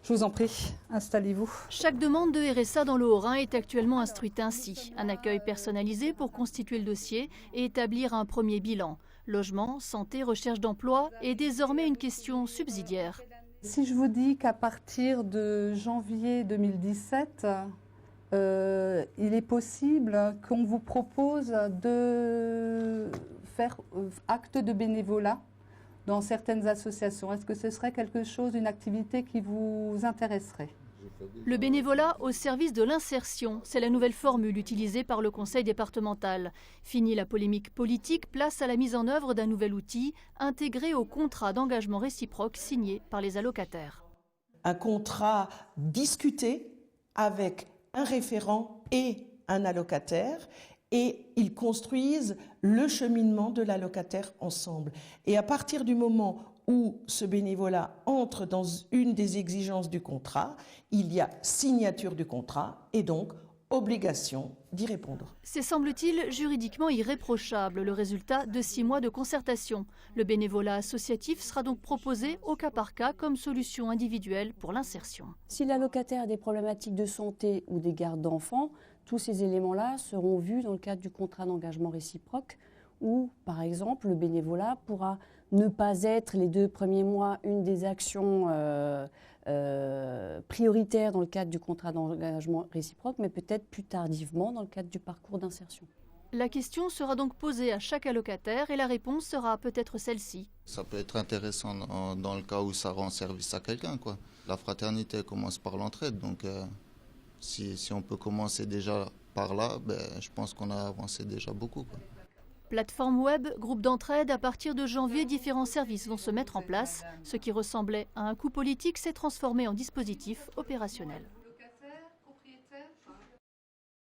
Je vous en prie, installez-vous. Chaque demande de RSA dans le Haut-Rhin est actuellement instruite ainsi. Un accueil personnalisé pour constituer le dossier et établir un premier bilan. Logement, santé, recherche d'emploi est désormais une question subsidiaire. Si je vous dis qu'à partir de janvier 2017, il est possible qu'on vous propose de faire acte de bénévolat dans certaines associations, est-ce que ce serait quelque chose, une activité qui vous intéresserait ? Le bénévolat au service de l'insertion, c'est la nouvelle formule utilisée par le conseil départemental. Fini la polémique politique, place à la mise en œuvre d'un nouvel outil intégré au contrat d'engagement réciproque signé par les allocataires. Un contrat discuté avec un référent et un allocataire, et ils construisent le cheminement de l'allocataire ensemble. Et à partir du moment où ce bénévolat entre dans une des exigences du contrat, il y a signature du contrat et donc obligation d'y répondre. C'est, semble-t-il, juridiquement irréprochable, le résultat de 6 mois de concertation. Le bénévolat associatif sera donc proposé au cas par cas comme solution individuelle pour l'insertion. Si l'allocataire a des problématiques de santé ou des gardes d'enfants, tous ces éléments-là seront vus dans le cadre du contrat d'engagement réciproque où, par exemple, le bénévolat pourra ne pas être les 2 premiers mois une des actions prioritaires dans le cadre du contrat d'engagement réciproque, mais peut-être plus tardivement dans le cadre du parcours d'insertion. La question sera donc posée à chaque allocataire et la réponse sera peut-être celle-ci. Ça peut être intéressant dans le cas où ça rend service à quelqu'un, quoi. La fraternité commence par l'entraide, donc si on peut commencer déjà par là, je pense qu'on a avancé déjà beaucoup, quoi. Plateforme web, groupe d'entraide, à partir de janvier, différents services vont se mettre en place. Ce qui ressemblait à un coup politique s'est transformé en dispositif opérationnel.